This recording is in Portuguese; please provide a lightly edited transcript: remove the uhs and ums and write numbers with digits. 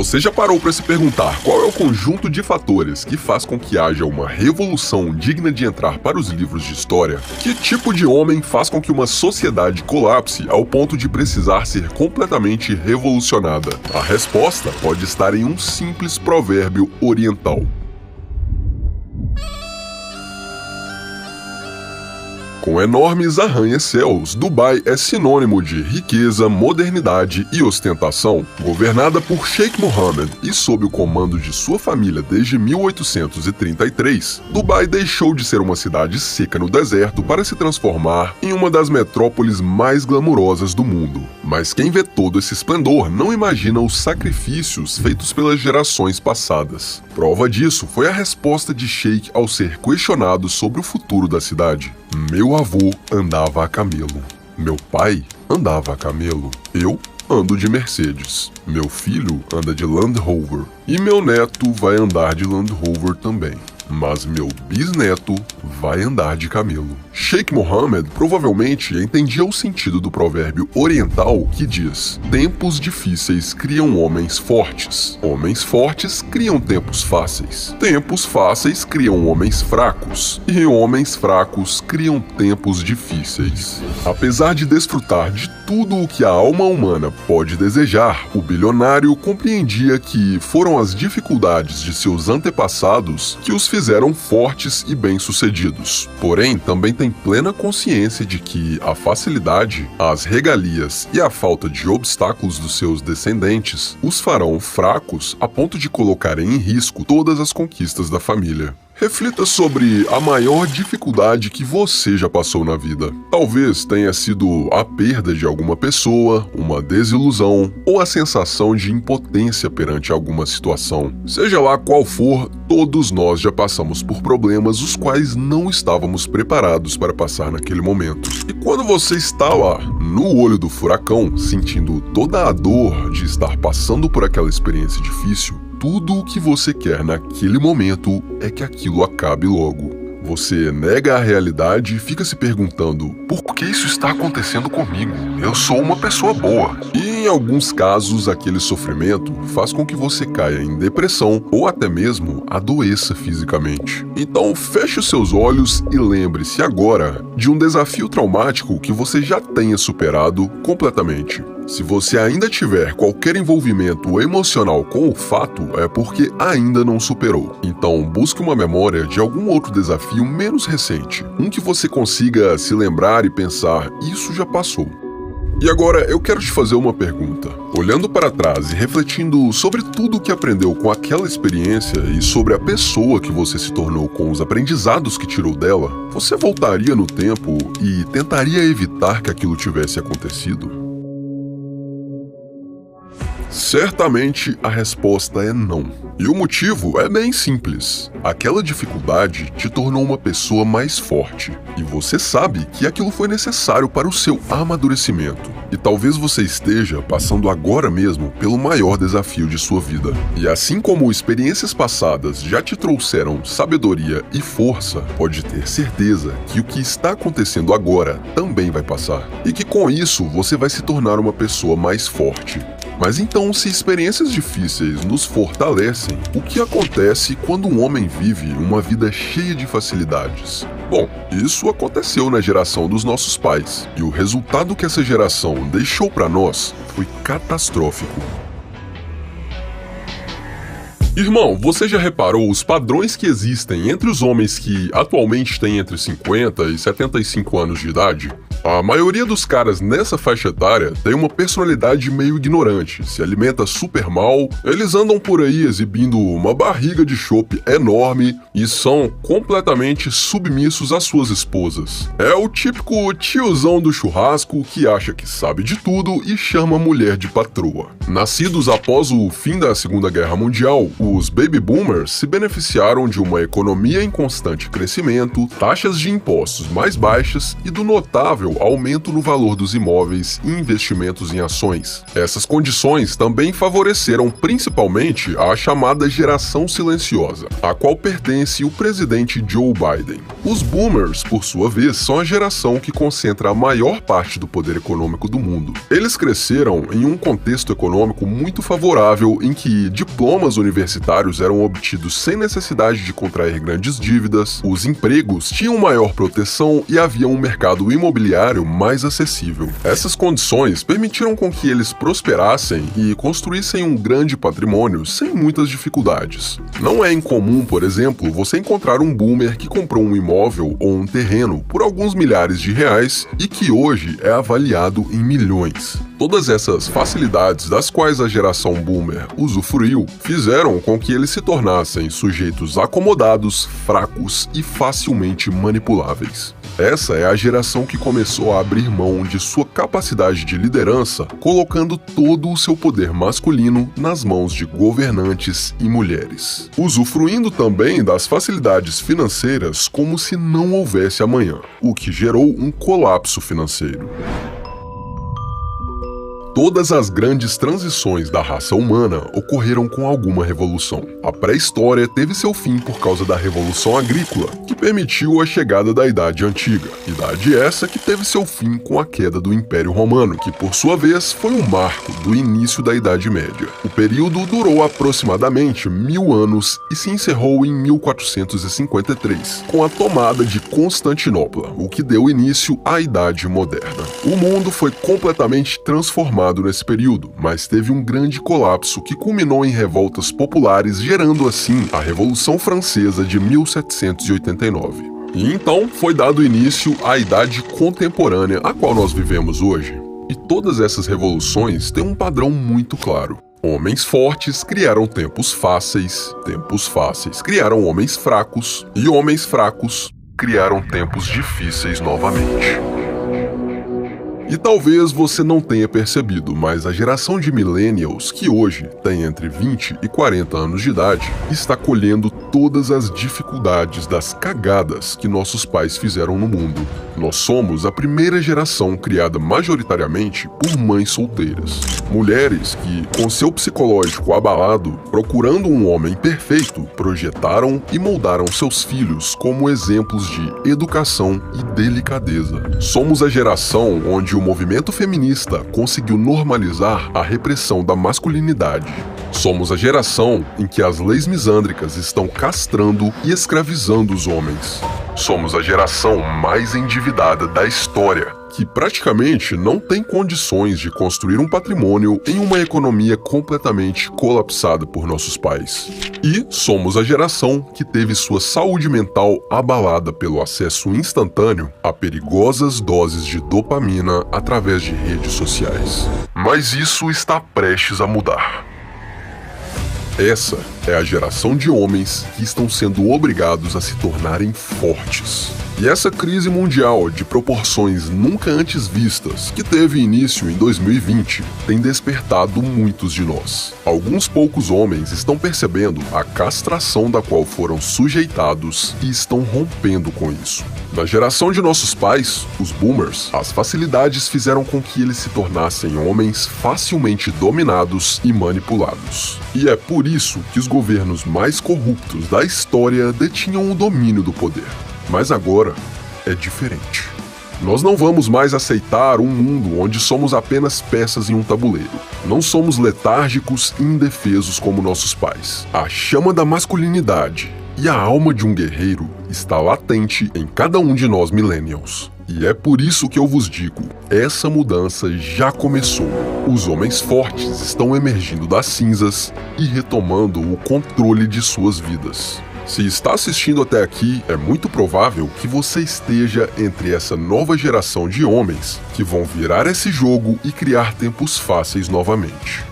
Você já parou para se perguntar qual é o conjunto de fatores que faz com que haja uma revolução digna de entrar para os livros de história? Que tipo de homem faz com que uma sociedade colapse ao ponto de precisar ser completamente revolucionada? A resposta pode estar em um simples provérbio oriental. Com enormes arranha-céus, Dubai é sinônimo de riqueza, modernidade e ostentação. Governada por Sheikh Mohammed e sob o comando de sua família desde 1833, Dubai deixou de ser uma cidade seca no deserto para se transformar em uma das metrópoles mais glamurosas do mundo. Mas quem vê todo esse esplendor não imagina os sacrifícios feitos pelas gerações passadas. Prova disso foi a resposta de Sheikh ao ser questionado sobre o futuro da cidade. Meu avô andava a camelo. Meu pai andava a camelo. Eu ando de Mercedes. Meu filho anda de Land Rover. E meu neto vai andar de Land Rover também. Mas meu bisneto vai andar de camelo. Sheikh Mohammed provavelmente entendia o sentido do provérbio oriental que diz: tempos difíceis criam homens fortes. Homens fortes criam tempos fáceis. Tempos fáceis criam homens fracos. E homens fracos criam tempos difíceis. Apesar de desfrutar de tudo o que a alma humana pode desejar, o bilionário compreendia que foram as dificuldades de seus antepassados que os fizeram fortes e bem-sucedidos. Porém, também tem plena consciência de que a facilidade, as regalias e a falta de obstáculos dos seus descendentes os farão fracos a ponto de colocarem em risco todas as conquistas da família. Reflita sobre a maior dificuldade que você já passou na vida. Talvez tenha sido a perda de alguma pessoa, uma desilusão ou a sensação de impotência perante alguma situação. Seja lá qual for, todos nós já passamos por problemas os quais não estávamos preparados para passar naquele momento. E quando você está lá, no olho do furacão, sentindo toda a dor de estar passando por aquela experiência difícil, tudo o que você quer naquele momento é que aquilo acabe logo. Você nega a realidade e fica se perguntando: por que isso está acontecendo comigo? Eu sou uma pessoa boa. E em alguns casos, aquele sofrimento faz com que você caia em depressão ou até mesmo adoeça fisicamente. Então feche os seus olhos e lembre-se agora de um desafio traumático que você já tenha superado completamente. Se você ainda tiver qualquer envolvimento emocional com o fato, é porque ainda não superou. Então busque uma memória de algum outro desafio menos recente, um que você consiga se lembrar e pensar: isso já passou. E agora eu quero te fazer uma pergunta. Olhando para trás e refletindo sobre tudo o que aprendeu com aquela experiência e sobre a pessoa que você se tornou com os aprendizados que tirou dela, você voltaria no tempo e tentaria evitar que aquilo tivesse acontecido? Certamente a resposta é não. E o motivo é bem simples. Aquela dificuldade te tornou uma pessoa mais forte. E você sabe que aquilo foi necessário para o seu amadurecimento. E talvez você esteja passando agora mesmo pelo maior desafio de sua vida. E assim como experiências passadas já te trouxeram sabedoria e força, pode ter certeza que o que está acontecendo agora também vai passar. E que com isso você vai se tornar uma pessoa mais forte. Mas então, se experiências difíceis nos fortalecem, o que acontece quando um homem vive uma vida cheia de facilidades? Bom, isso aconteceu na geração dos nossos pais, e o resultado que essa geração deixou para nós foi catastrófico. Irmão, você já reparou os padrões que existem entre os homens que atualmente têm entre 50 e 75 anos de idade? A maioria dos caras nessa faixa etária tem uma personalidade meio ignorante, se alimenta super mal, eles andam por aí exibindo uma barriga de chope enorme e são completamente submissos às suas esposas. É o típico tiozão do churrasco que acha que sabe de tudo e chama a mulher de patroa. Nascidos após o fim da Segunda Guerra Mundial, Os baby boomers se beneficiaram de uma economia em constante crescimento, taxas de impostos mais baixas e do notável aumento no valor dos imóveis e investimentos em ações. Essas condições também favoreceram principalmente a chamada geração silenciosa, à qual pertence o presidente Joe Biden. Os boomers, por sua vez, são a geração que concentra a maior parte do poder econômico do mundo. Eles cresceram em um contexto econômico muito favorável em que diplomas universitários eram obtidos sem necessidade de contrair grandes dívidas, os empregos tinham maior proteção e havia um mercado imobiliário mais acessível. Essas condições permitiram com que eles prosperassem e construíssem um grande patrimônio sem muitas dificuldades. Não é incomum, por exemplo, você encontrar um boomer que comprou um imóvel ou um terreno por alguns milhares de reais e que hoje é avaliado em milhões. Todas essas facilidades das quais a geração boomer usufruiu fizeram com que eles se tornassem sujeitos acomodados, fracos e facilmente manipuláveis. Essa é a geração que começou a abrir mão de sua capacidade de liderança, colocando todo o seu poder masculino nas mãos de governantes e mulheres, usufruindo também das facilidades financeiras como se não houvesse amanhã, o que gerou um colapso financeiro. Todas as grandes transições da raça humana ocorreram com alguma revolução. A pré-história teve seu fim por causa da Revolução Agrícola, que permitiu a chegada da Idade Antiga. Idade essa que teve seu fim com a queda do Império Romano, que por sua vez foi um marco do início da Idade Média. O período durou aproximadamente 1000 anos e se encerrou em 1453, com a tomada de Constantinopla, o que deu início à Idade Moderna. O mundo foi completamente transformado nesse período, mas teve um grande colapso que culminou em revoltas populares, gerando assim a Revolução Francesa de 1789. E então foi dado início à Idade Contemporânea, a qual nós vivemos hoje. E todas essas revoluções têm um padrão muito claro. Homens fortes criaram tempos fáceis criaram homens fracos, e homens fracos criaram tempos difíceis novamente. E talvez você não tenha percebido, mas a geração de millennials, que hoje tem entre 20 e 40 anos de idade, está colhendo todas as dificuldades das cagadas que nossos pais fizeram no mundo. Nós somos a primeira geração criada majoritariamente por mães solteiras. Mulheres que, com seu psicológico abalado, procurando um homem perfeito, projetaram e moldaram seus filhos como exemplos de educação e delicadeza. Somos a geração onde o movimento feminista conseguiu normalizar a repressão da masculinidade. Somos a geração em que as leis misândricas estão castrando e escravizando os homens. Somos a geração mais endividada da história, que praticamente não tem condições de construir um patrimônio em uma economia completamente colapsada por nossos pais. E somos a geração que teve sua saúde mental abalada pelo acesso instantâneo a perigosas doses de dopamina através de redes sociais. Mas isso está prestes a mudar. Essa é a geração de homens que estão sendo obrigados a se tornarem fortes. E essa crise mundial de proporções nunca antes vistas, que teve início em 2020, tem despertado muitos de nós. Alguns poucos homens estão percebendo a castração da qual foram sujeitados e estão rompendo com isso. Na geração de nossos pais, os boomers, as facilidades fizeram com que eles se tornassem homens facilmente dominados e manipulados. E é por isso que os governos mais corruptos da história detinham o domínio do poder. Mas agora é diferente. Nós não vamos mais aceitar um mundo onde somos apenas peças em um tabuleiro. Não somos letárgicos e indefesos como nossos pais. A chama da masculinidade e a alma de um guerreiro está latente em cada um de nós millennials. E é por isso que eu vos digo, essa mudança já começou. Os homens fortes estão emergindo das cinzas e retomando o controle de suas vidas. Se está assistindo até aqui, é muito provável que você esteja entre essa nova geração de homens que vão virar esse jogo e criar tempos fáceis novamente.